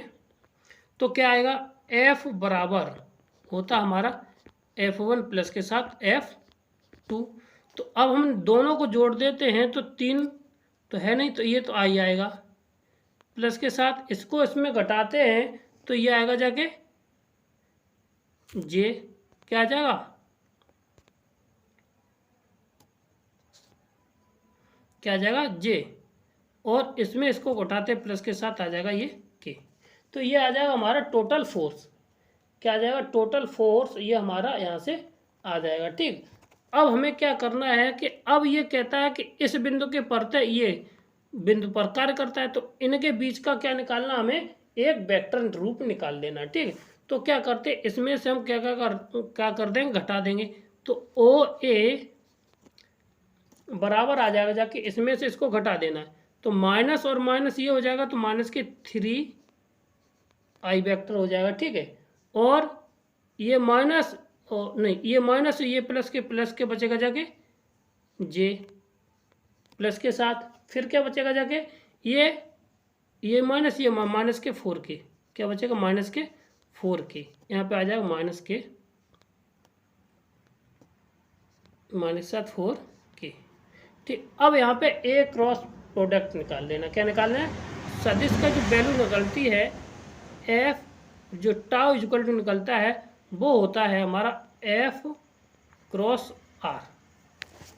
तो क्या आएगा, एफ बराबर होता हमारा F1 प्लस के साथ F2। तो अब हम दोनों को जोड़ देते हैं, तो 3 तो है नहीं, तो ये तो आई आएगा, प्लस के साथ इसको इसमें घटाते हैं तो ये आएगा जाके जे, क्या आ जाएगा, क्या आ जाएगा जे, और इसमें इसको घटाते प्लस के साथ आ जाएगा ये के। तो ये आ जाएगा हमारा टोटल फोर्स, क्या आ जाएगा, टोटल फोर्स ये हमारा यहाँ से आ जाएगा, ठीक। अब हमें क्या करना है कि अब ये कहता है कि इस बिंदु के परते ये बिंदु पर कार्य करता है, तो इनके बीच का क्या निकालना, हमें एक वेक्टर रूप निकाल लेना, ठीक। तो क्या करते, इसमें से हम क्या कर देंगे, घटा देंगे। तो ओ ए बराबर आ जाएगा जाके, इसमें से इसको घटा देना है, तो माइनस और माइनस ये हो जाएगा, तो माइनस के 3 आई वेक्टर हो जाएगा, ठीक है। और ये माइनस नहीं, ये माइनस, ये प्लस के बचेगा जाके जे, प्लस के साथ फिर क्या बचेगा जाके, ये माइनस, ये माइनस के 4 के, क्या बचेगा, माइनस के 4 के, यहाँ पे आ जाएगा माइनस के 4 के, ठीक। अब यहाँ पे ए क्रॉस प्रोडक्ट निकाल लेना, क्या निकालना है, सदिश का जो वैल्यू निकलती है एफ, जो टाउ इक्वल टू निकलता है वो होता है हमारा एफ क्रॉस आर,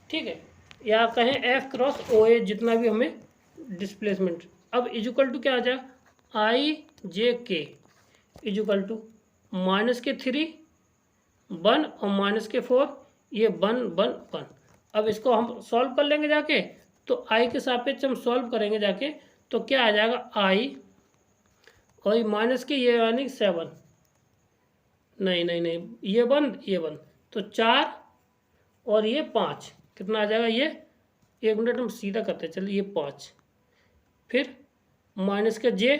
ठीक है, या कहें एफ क्रॉस ओ ए, जितना भी हमें डिस्प्लेसमेंट। अब इक्वल टू क्या आ जाए, आई जे के इक्वल टू माइनस के 3 1 और माइनस के 4, ये 1 1 1। अब इसको हम सॉल्व कर लेंगे जाके, तो आई के सापेक्ष हम सॉल्व करेंगे जाके, तो क्या आ जाएगा, आई और माइनस के ये यानी 7, नहीं ये 1 तो 4 और ये 5, कितना आ जाएगा, ये 1 मिनट हम सीधा करते चलिए, ये 5, फिर माइनस का जे,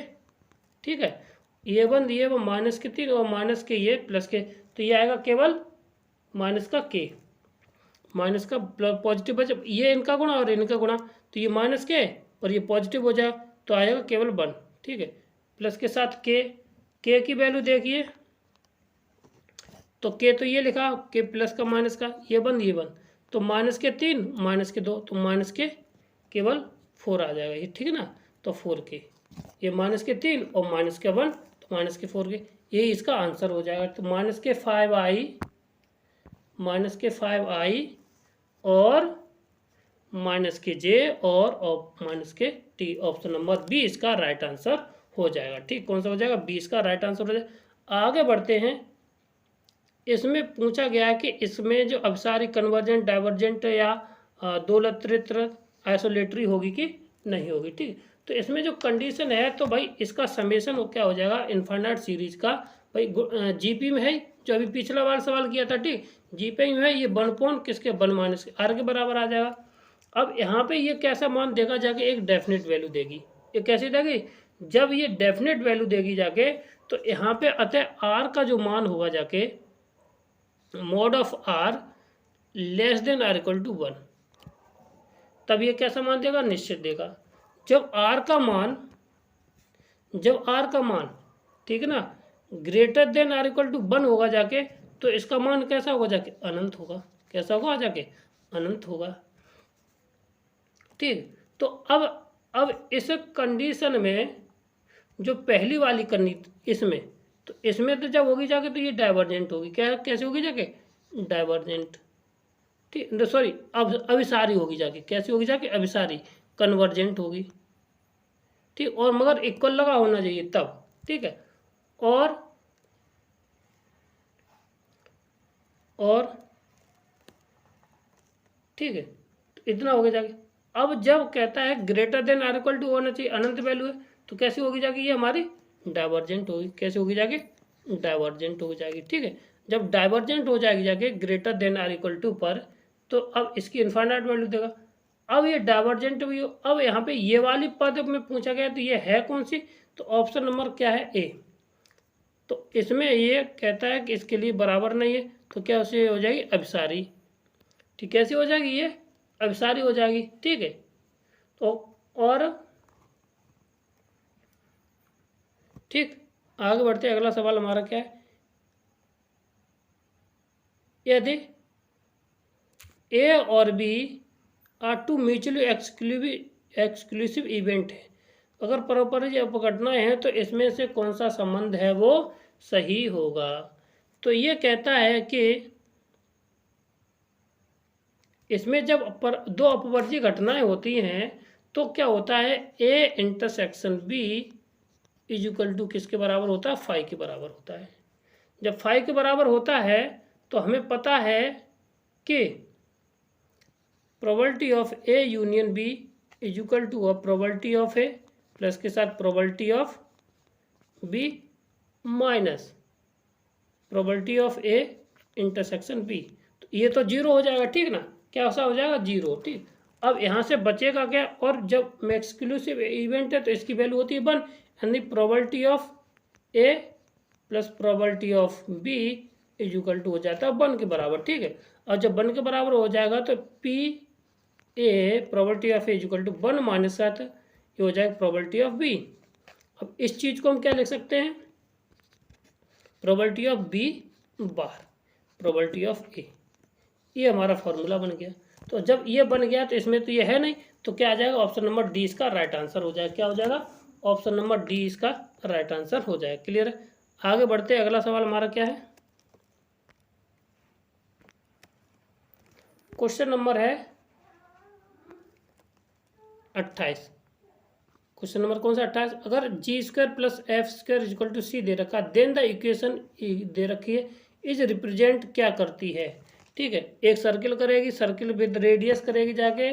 ठीक है, ये 1 ये माइनस के 3 और माइनस के ये प्लस के, तो ये आएगा केवल माइनस का के, माइनस का पॉजिटिव बचा, ये इनका गुणा और इनका गुणा, तो ये माइनस के और ये पॉजिटिव हो जाए, तो आएगा केवल 1, ठीक है, प्लस के साथ के की वैल्यू देखिए, तो के तो ये लिखा, के प्लस का माइनस का, ये 1 तो माइनस के 3 माइनस के 2, तो माइनस के केवल 4 आ जाएगा ये, ठीक है ना। तो 4 के, ये माइनस के 3 और माइनस के 1, तो माइनस के 4 के, यही इसका आंसर हो जाएगा। तो माइनस के 5 आई और माइनस के जे और माइनस के टी, ऑप्शन नंबर बी इसका राइट आंसर हो जाएगा, ठीक। कौन सा हो जाएगा, बी इसका राइट आंसर हो जाएगा। आगे बढ़ते हैं, इसमें पूछा गया है कि इसमें जो अभिसारी कन्वर्जेंट डाइवर्जेंट या दोलत्रित्र आइसोलेटरी होगी कि नहीं होगी, ठीक। तो इसमें जो कंडीशन है, तो भाई इसका समेशन वो क्या हो जाएगा, इनफाइनाइट सीरीज का, भाई जीपी में है, जो अभी पिछला वाला सवाल किया था, ठीक, जीपी में है, ये 1 किसके 1 माइनस के आर के बराबर आ जाएगा। अब यहाँ पे ये कैसा मान देगा जाके, एक डेफिनेट वैल्यू देगी, ये कैसे देगी, जब ये डेफिनेट वैल्यू देगी जाके, तो यहाँ पे अतः आर का जो मान होगा जाके, mod of R less than or equal to 1, तब ये कैसा मान देगा, निश्चित देगा। जब आर का मान ठीक है ना, greater than or equal to 1 होगा जाके, तो इसका मान कैसा होगा जाके, अनंत होगा। कैसा होगा जाके, अनंत होगा। ठीक, तो अब इस कंडीशन में जो पहली वाली इसमें, तो इसमें तो जब होगी जाके तो ये डाइवर्जेंट होगी। क्या कैसे होगी जाके, डाइवर्जेंट। ठीक, सॉरी, अब अभिसारी होगी जाके। कैसी होगी जाके, अभिसारी। कन्वर्जेंट होगी। ठीक, और मगर इक्वल लगा होना चाहिए तब। ठीक है, और ठीक है, तो इतना हो गया जाके। अब जब कहता है greater than or equal to होना चाहिए, अनंत वैल्यू है, तो कैसी होगी जाके, ये हमारी डाइवर्जेंट होगी। कैसे होगी जाके, डाइवर्जेंट हो जाएगी। ठीक है, जब डाइवर्जेंट हो जाएगी जाके greater than or equal to पर, तो अब इसकी इन्फाइनाइट वैल्यू देगा। अब ये डाइवर्जेंट भी हो। अब यहाँ पे ये वाली पद में पूछा गया तो ये है कौन सी, तो ऑप्शन नंबर क्या है, ए। तो इसमें ये कहता है कि इसके लिए बराबर नहीं है, तो क्या उसे हो जाएगी, अभिसारी। ठीक, कैसी हो जाएगी, ये अभिसारी हो जाएगी। ठीक है, तो और ठीक, आगे बढ़ते हैं। अगला सवाल हमारा क्या है, यदि ए और B are two mutually exclusive event है, अगर परस्पर अपघटनाएं हैं तो इसमें से कौन सा संबंध है वो सही होगा। तो ये कहता है कि इसमें जब दो अपवर्ती घटनाएं होती हैं तो क्या होता है, A intersection B is equal to किसके बराबर होता है, फाई के बराबर होता है। जब फाई के बराबर होता है तो हमें पता है कि probability of A union B is equal to a probability of A plus के साथ probability of B minus probability of A intersection B. तो ये तो जीरो हो जाएगा। ठीक ना, क्या सा हो जाएगा, जीरो। ठीक, अब यहाँ से बचेगा क्या, और जब एक्सक्लूसिव इवेंट है तो इसकी वैल्यू होती है 1, यानी probability of A plus probability of B is equal to हो जाता है 1 के बराबर। ठीक है, और जब 1 के बराबर हो जाएगा तो P A probability of A is equal to 1 minus साथ ये हो जाएगा प्रोबेबिलिटी ऑफ बी। अब इस चीज़ को हम क्या लिख सकते हैं, probability of B bar probability of A. ये हमारा फॉर्मूला बन गया। तो जब ये बन गया तो इसमें तो ये है नहीं, तो क्या आ जाएगा, ऑप्शन नंबर डी इसका राइट आंसर हो जाएगा। क्या हो जाएगा, ऑप्शन नंबर डी इसका राइट आंसर हो जाएगा। क्लियर है, आगे बढ़ते हैं। अगला सवाल हमारा क्या है, क्वेश्चन नंबर है 28। क्वेश्चन नंबर कौन सा, 28। अगर G square plus F square equal to C दे रखा, देन द इक्वेशन दे रखी है इज रिप्रेजेंट क्या करती है। ठीक है, एक सर्किल करेगी, सर्किल विद रेडियस करेगी जाके,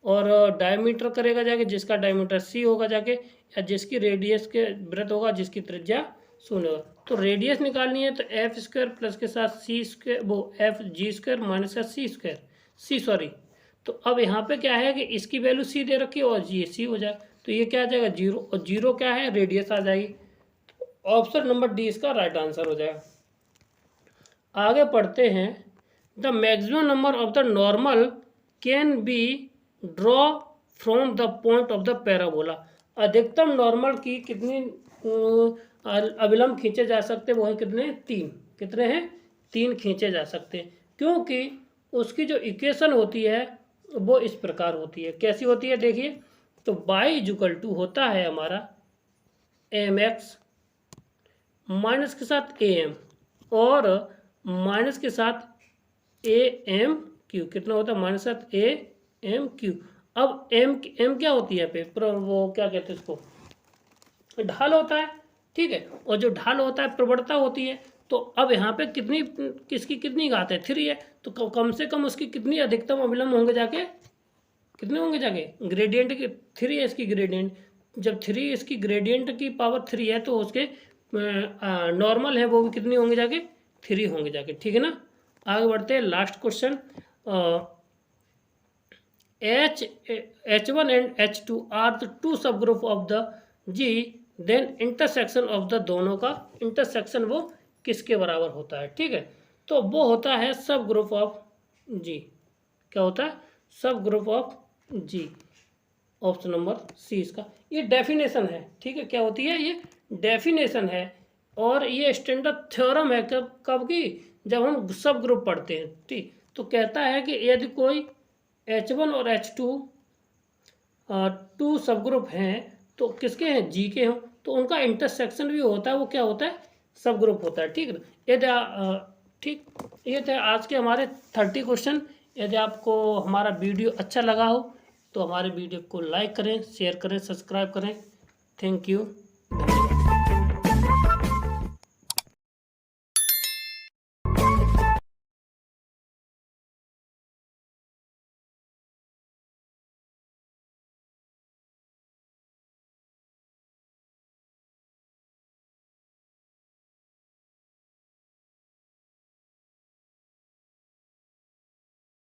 और डायमीटर करेगा जाके, जिसका डायमीटर सी होगा जाके, या जिसकी रेडियस के वृत्त होगा जिसकी त्रिज्या 0 होगा। तो रेडियस निकालनी है तो एफ स्क्वायर प्लस के साथ सी स्क्वायर, वो एफ जी स्क्वायर माइनस का सी स्क्वायर, सी सॉरी। तो अब यहाँ पे क्या है कि इसकी वैल्यू सी दे रखी है और ये सी हो जाए, तो ये क्या आ जाएगा, जीरो, और जीरो क्या है, रेडियस आ जाएगी। ऑप्शन नंबर डी इसका राइट आंसर हो जाएगा। आगे पढ़ते हैं, the maximum number of the normal can be draw from the point of the parabola. अधिकतम नॉर्मल की कितनी अभिलंब खींचे जा सकते हैं, वो है कितने, 3। कितने हैं, 3 खींचे जा सकते हैं, क्योंकि उसकी जो इक्वेशन होती है वो इस प्रकार होती है। कैसी होती है, देखिए, तो बाई इक्वल टू होता है हमारा एम एक्स माइनस के साथ ए एम और माइनस के साथ ए एम क्यू। कितना होता है, माइनस के साथ ए एम क्यू। अब एम क्या होती है पे, वो क्या कहते हैं उसको, ढाल होता है। ठीक है, और जो ढाल होता है प्रवणता होती है। तो अब यहाँ पे कितनी, किसकी कितनी घात है, 3 है, तो कम से कम उसकी कितनी अधिकतम अभिलंब होंगे जाके, कितने होंगे जाके, ग्रेडियंट की 3 है इसकी ग्रेडियंट। जब 3 इसकी ग्रेडियंट की पावर 3 है तो उसके नॉर्मल है वो भी कितनी होंगे जाके, 3 होंगे जाके। ठीक है ना, आगे बढ़ते हैं। Last question, H1 and H2 are the 2 sub group of the G, then intersection of the दोनों का इंटरसेक्शन वो किसके बराबर होता है। ठीक है, तो वो होता है सब ग्रुप ऑफ G। क्या होता है, sub group of G। Option number C इसका, ये डेफिनेशन है। ठीक है, क्या होती है, ये डेफिनेशन है। और ये स्टैंडर्ड थ्योरम है कब कब की, जब हम सब ग्रुप पढ़ते हैं। ठीक, तो कहता है कि यदि कोई H1 और H2 टू सब ग्रुप हैं, तो किसके हैं, जी के हों, तो उनका इंटरसेक्शन भी होता है, वो क्या होता है, सब ग्रुप होता है। ठीक है ना, ठीक, ये थे आज के हमारे 30 क्वेश्चन। यदि आपको हमारा वीडियो अच्छा लगा हो तो हमारे वीडियो को लाइक करें, शेयर करें, सब्सक्राइब करें। Thank you.